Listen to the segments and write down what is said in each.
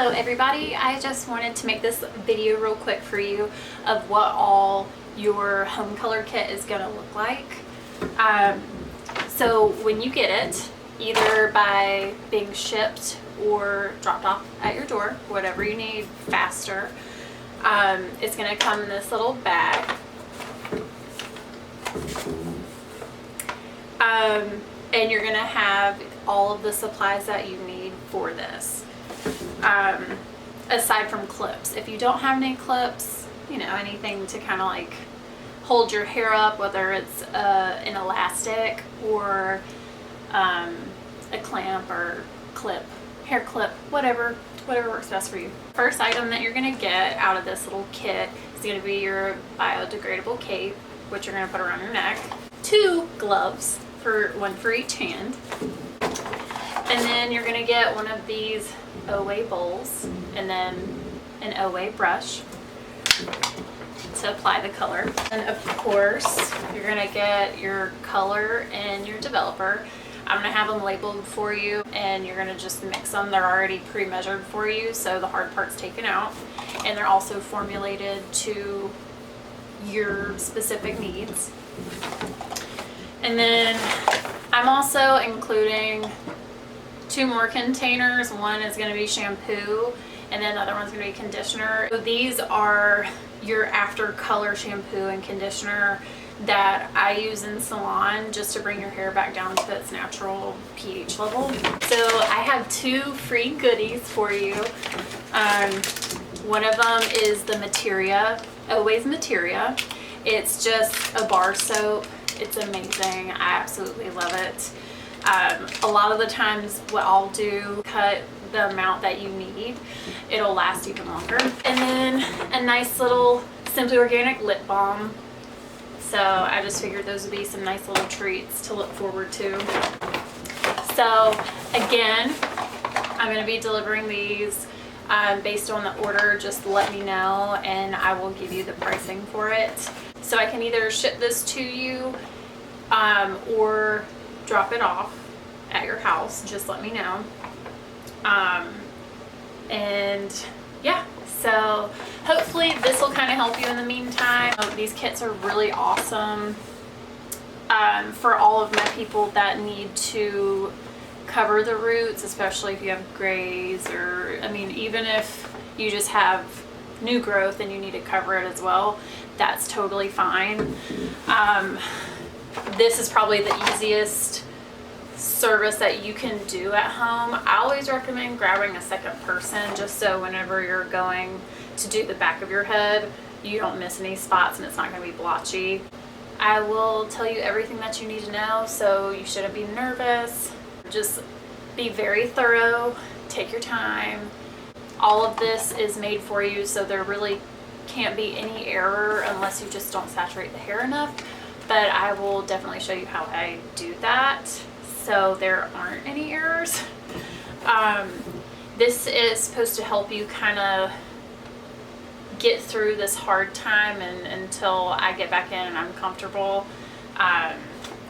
Hello everybody, I just wanted to make this video real quick for you of what all your home color kit is going to look like. So when you get it, either by being shipped or dropped off at your door, whatever you need faster, it's going to come in this little bag. And you're going to have all of the supplies that you need for this. Aside from clips. If you don't have any clips, you know, anything to kind of like hold your hair up, whether it's an elastic or a clamp or clip, hair clip, whatever works best for you. First item that you're going to get out of this little kit is going to be your biodegradable cape, which you're going to put around your neck. 2 gloves, one for each hand. And then you're going to get one of these Oway bowls and then an Oway brush to apply the color. And of course, you're going to get your color and your developer. I'm going to have them labeled for you and you're going to just mix them. They're already pre-measured for you, so the hard part's taken out. And they're also formulated to your specific needs. And then I'm also including 2 more containers. One is going to be shampoo and then the other one's going to be conditioner. So these are your after color shampoo and conditioner that I use in salon just to bring your hair back down to its natural pH level. So I have 2 free goodies for you. One of them is the Materia, Oway's Materia. It's just a bar soap. It's amazing. I absolutely love it. A lot of the times what I'll do, cut the amount that you need. It'll last even longer. And then a nice little Simply Organic lip balm. So I just figured those would be some nice little treats to look forward to. So again, I'm going to be delivering these based on the order. Just let me know and I will give you the pricing for it. So I can either ship this to you or drop it off at your house. Just let me know. And yeah, so hopefully this will kind of help you in the meantime. These kits are really awesome for all of my people that need to cover the roots, especially if you have grays, or I mean, even if you just have new growth and you need to cover it as well, that's totally fine. This is probably the easiest service that you can do at home. I always recommend grabbing a second person, just so whenever you're going to do the back of your head, you don't miss any spots and it's not going to be blotchy. I will tell you everything that you need to know, so you shouldn't be nervous. Just be very thorough, take your time. All of this is made for you, so there really can't be any error unless you just don't saturate the hair enough. But I will definitely show you how I do that, so there aren't any errors. This is supposed to help you kind of get through this hard time and until I get back in and I'm comfortable.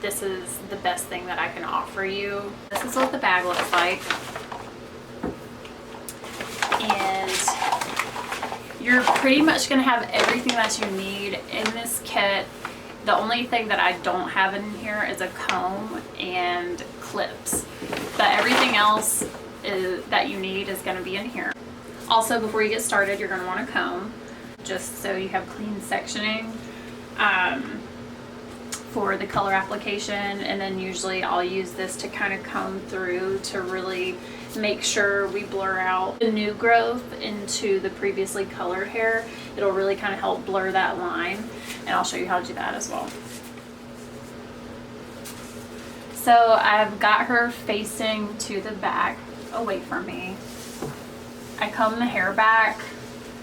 This is the best thing that I can offer you. This is what the bag looks like. And you're pretty much going to have everything that you need in this kit. The only thing that I don't have in here is a comb and clips, but everything else that you need is going to be in here. Also, before you get started, you're going to want a comb, just so you have clean sectioning for the color application. And then usually I'll use this to kind of comb through to really make sure we blur out the new growth into the previously colored hair. It'll really kind of help blur that line, and I'll show you how to do that as well. So I've got her facing to the back away from me. I comb the hair back.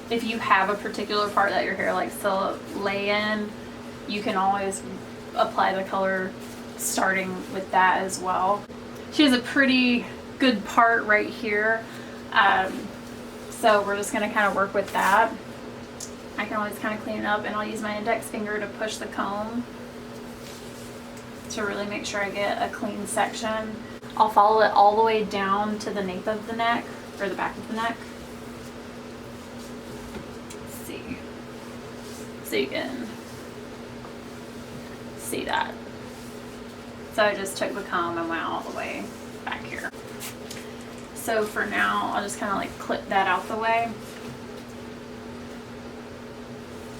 If you have a particular part that your hair likes to lay in, you can always apply the color starting with that as well. She has a pretty good part right here, so we're just going to kind of work with that. I can always kind of clean it up, and I'll use my index finger to push the comb to really make sure I get a clean section. I'll follow it all the way down to the nape of the neck, or the back of the neck. so you can see that. So I just took the comb and went all the way back here. So for now, I'll just kind of like clip that out the way.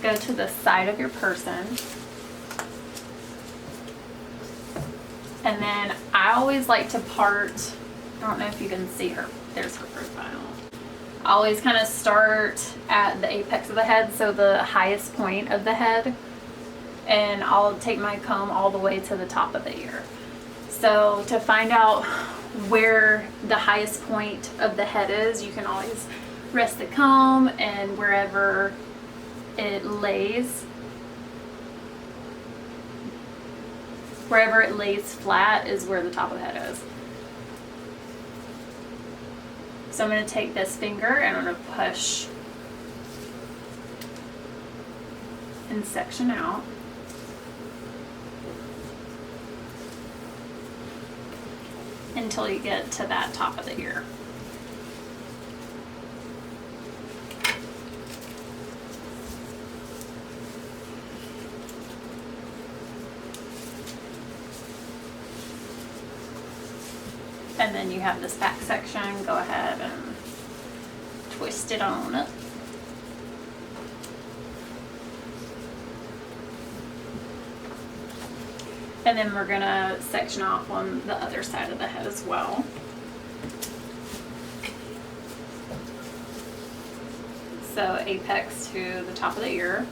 Go to the side of your person. And then I always like to part, I don't know if you can see her, there's her profile. I always kind of start at the apex of the head, so the highest point of the head, and I'll take my comb all the way to the top of the ear. So to find out where the highest point of the head is, you can always rest the comb, and wherever it lays, flat is where the top of the head is. So I'm going to take this finger and I'm going to push and section out. Until you get to that top of the ear. And then you have this back section, go ahead and twist it on up. And then we're gonna section off on the other side of the head as well. So apex to the top of the ear.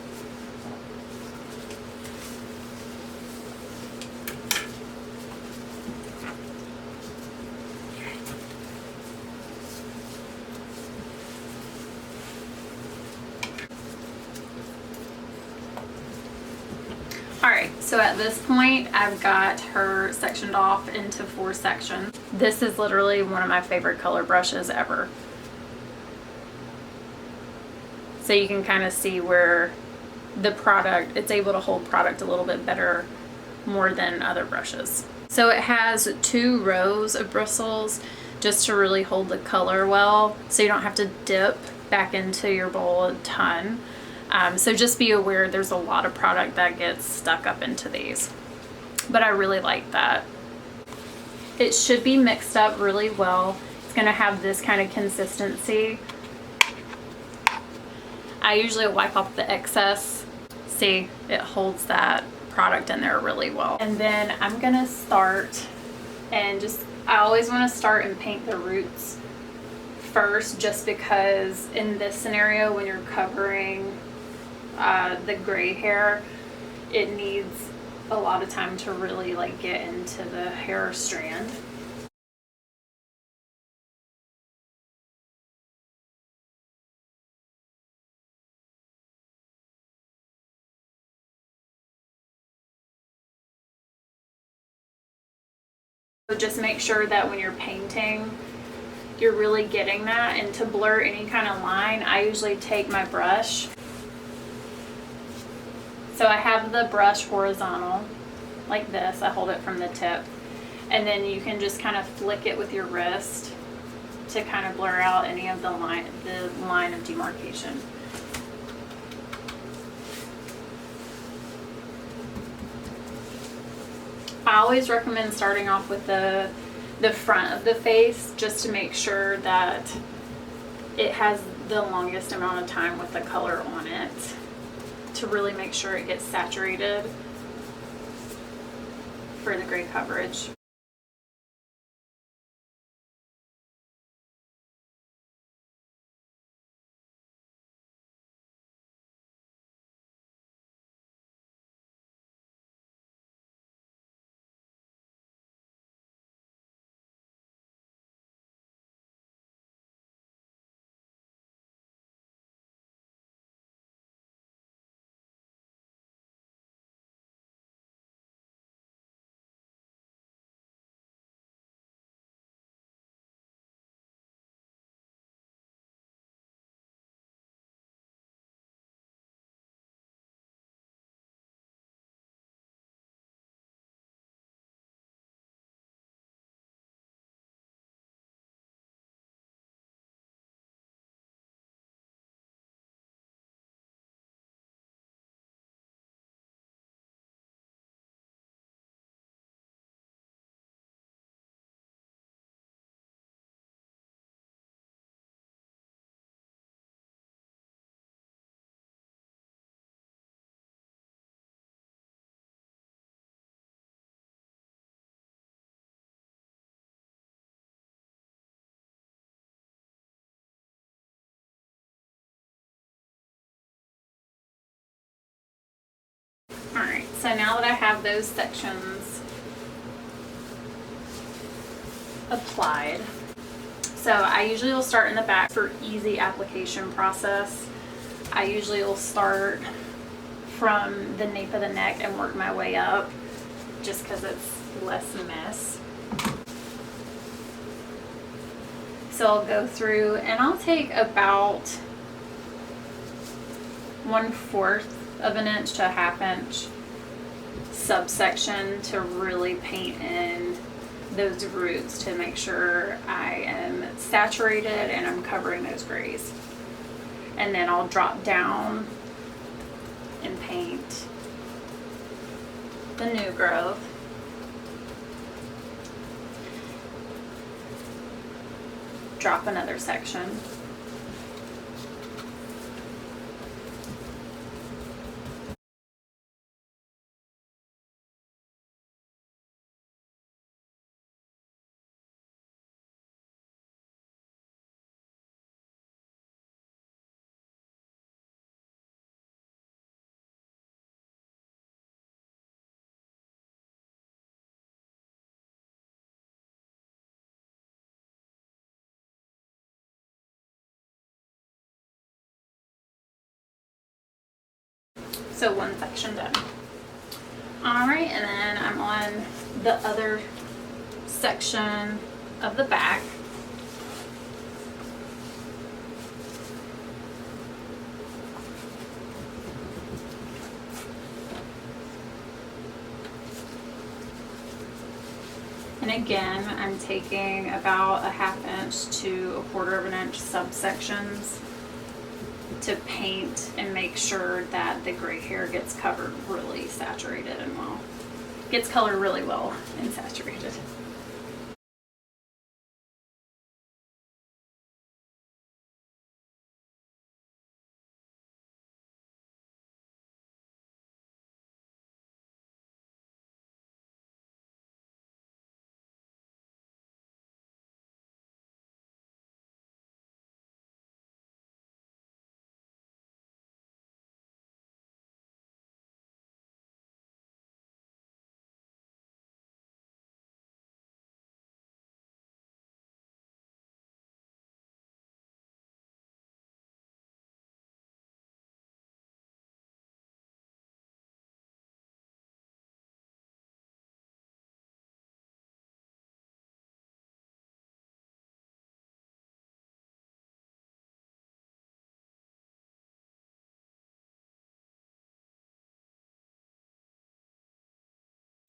Alright, so at this point I've got her sectioned off into 4 sections. This is literally one of my favorite color brushes ever. So you can kind of see where the product, it's able to hold product a little bit better, more than other brushes. So it has 2 rows of bristles just to really hold the color well, so you don't have to dip back into your bowl a ton. So just be aware there's a lot of product that gets stuck up into these. But I really like that. It should be mixed up really well. It's going to have this kind of consistency. I usually wipe off the excess. See, it holds that product in there really well. And then I'm going to start and I always want to start and paint the roots first, just because in this scenario when you're covering the gray hair, it needs a lot of time to really like get into the hair strand. So just make sure that when you're painting, you're really getting that, and to blur any kind of line, I usually take my brush. So I have the brush horizontal like this, I hold it from the tip, and then you can just kind of flick it with your wrist to kind of blur out any of the line of demarcation. I always recommend starting off with the front of the face, just to make sure that it has the longest amount of time with the color on it, to really make sure it gets saturated for the gray coverage. Alright, so now that I have those sections applied, so I usually will start in the back for easy application process. I usually will start from the nape of the neck and work my way up just because it's less mess. So I'll go through and I'll take about 1/4 of an inch to a 1/2 inch subsection to really paint in those roots to make sure I am saturated and I'm covering those grays. And then I'll drop down and paint the new growth. Drop another section. So one section done. Alright, and then I'm on the other section of the back. And again, I'm taking about a 1/2 inch to 1/4 of an inch subsections to paint and make sure that the gray hair gets covered really saturated and well. Gets colored really well and saturated.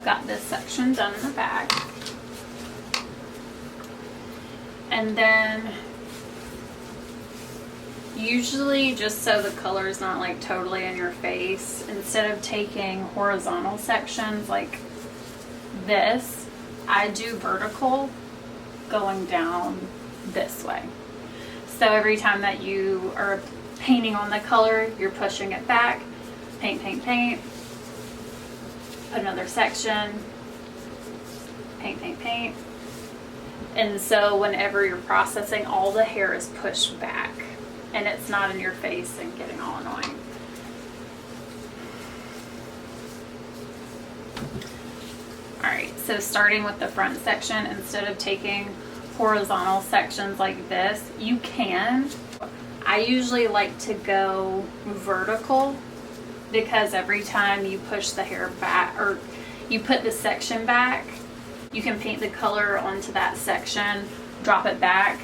Got this section done in the back. And then usually, just so the color is not like totally in your face, instead of taking horizontal sections like this, I do vertical going down this way. So every time that you are painting on the color, you're pushing it back, paint, paint, paint, another section, paint, paint, paint. And so whenever you're processing, all the hair is pushed back and it's not in your face and getting all annoying. Alright, so starting with the front section, instead of taking horizontal sections like this, you can. I usually like to go vertical because every time you push the hair back or you put the section back, you can paint the color onto that section, drop it back,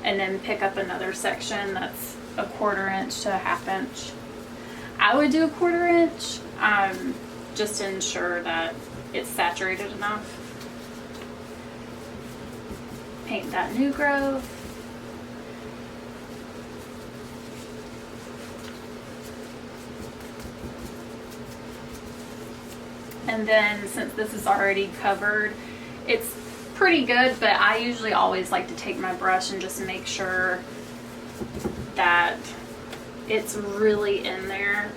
and then pick up another section that's a 1/4 inch to a 1/2 inch. I would do a 1/4 inch just to ensure that it's saturated enough. Paint that new growth. And then since this is already covered, it's pretty good, but I usually always like to take my brush and just make sure that it's really in there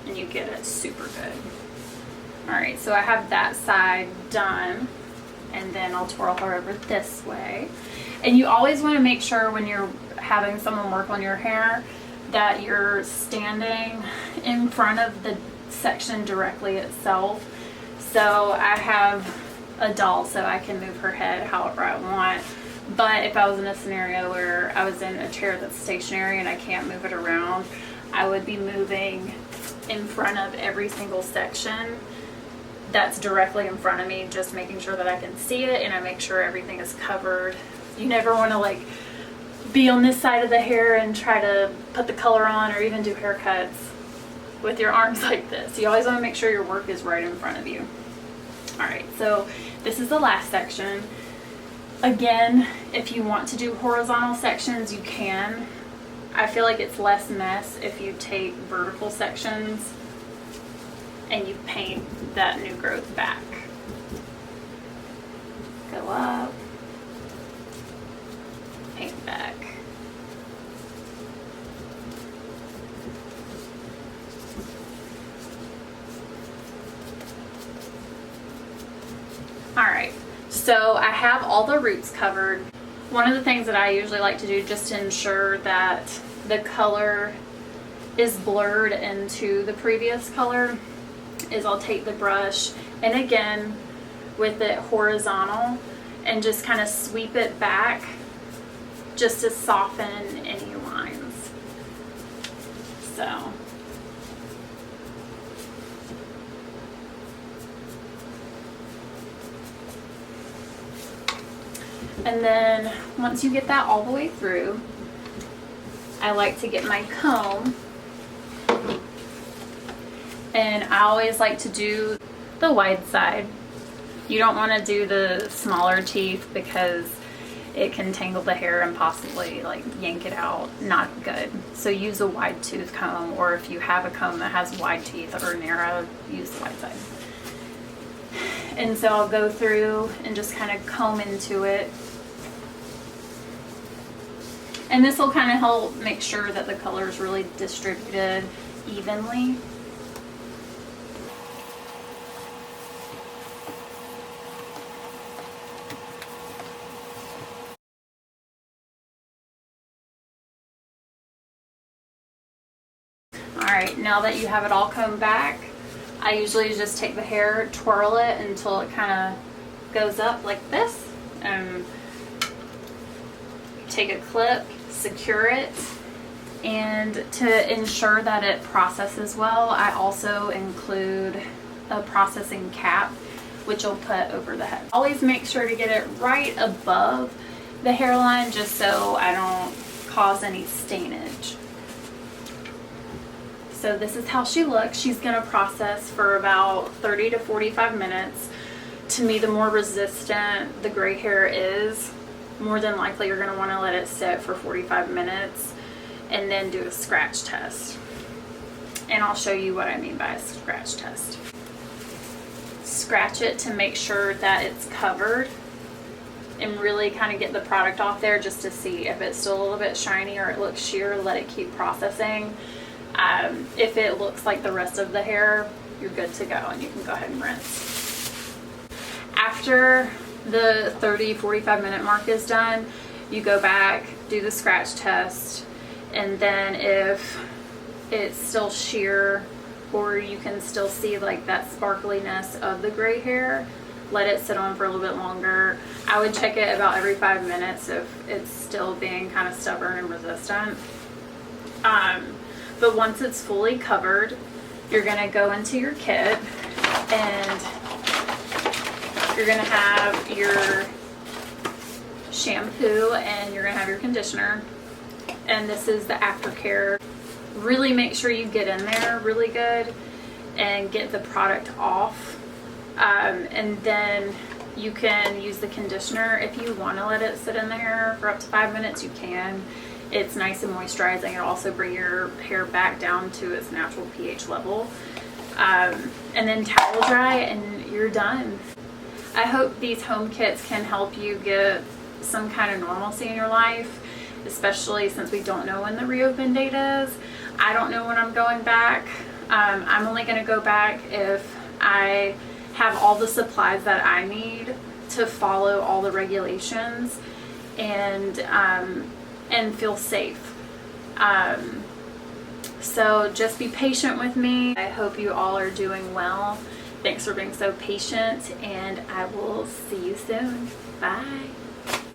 and you get it super good. Alright, so I have that side done, and then I'll twirl her over this way. And you always want to make sure when you're having someone work on your hair that you're standing in front of the section directly itself. So I have a doll so I can move her head however I want. But if I was in a scenario where I was in a chair that's stationary and I can't move it around, I would be moving in front of every single section that's directly in front of me, just making sure that I can see it and I make sure everything is covered. You never want to like be on this side of the hair and try to put the color on or even do haircuts with your arms like this. You always want to make sure your work is right in front of you. Alright, so this is the last section. Again, if you want to do horizontal sections, you can. I feel like it's less mess if you take vertical sections and you paint that new growth back. Go up, paint back. Alright, so I have all the roots covered. One of the things that I usually like to do just to ensure that the color is blurred into the previous color is I'll take the brush and again with it horizontal and just kind of sweep it back just to soften any lines. So and then once you get that all the way through, I like to get my comb, and I always like to do the wide side. You don't want to do the smaller teeth because it can tangle the hair and possibly like yank it out. Not good. So use a wide tooth comb, or if you have a comb that has wide teeth or narrow, use the wide side. And so I'll go through and just kind of comb into it. And this will kind of help make sure that the color is really distributed evenly. Alright, now that you have it all combed back, I usually just take the hair, twirl it until it kind of goes up like this, and take a clip, secure it, and to ensure that it processes well, I also include a processing cap, which I'll put over the head. Always make sure to get it right above the hairline just so I don't cause any stainage. So this is how she looks. She's going to process for about 30 to 45 minutes. To me, the more resistant the gray hair is, more than likely you're going to want to let it sit for 45 minutes and then do a scratch test. And I'll show you what I mean by a scratch test. Scratch it to make sure that it's covered and really kind of get the product off there just to see if it's still a little bit shiny or it looks sheer. Let it keep processing. If it looks like the rest of the hair, you're good to go and you can go ahead and rinse. After the 30-45 minute mark is done, you go back, do the scratch test, and then if it's still sheer or you can still see like that sparkliness of the gray hair, let it sit on for a little bit longer. I would check it about every 5 minutes if it's still being kind of stubborn and resistant. But once it's fully covered, you're going to go into your kit and you're going to have your shampoo and you're going to have your conditioner. And this is the aftercare. Really make sure you get in there really good and get the product off. And then you can use the conditioner. If you want to let it sit in the hair for up to 5 minutes, you can. It's nice and moisturizing. It'll also bring your hair back down to its natural pH level. And then towel dry and you're done. I hope these home kits can help you get some kind of normalcy in your life, especially since we don't know when the reopen date is. I don't know when I'm going back. I'm only going to go back if I have all the supplies that I need to follow all the regulations and feel safe. So just be patient with me. I hope you all are doing well. Thanks for being so patient, and I will see you soon. Bye.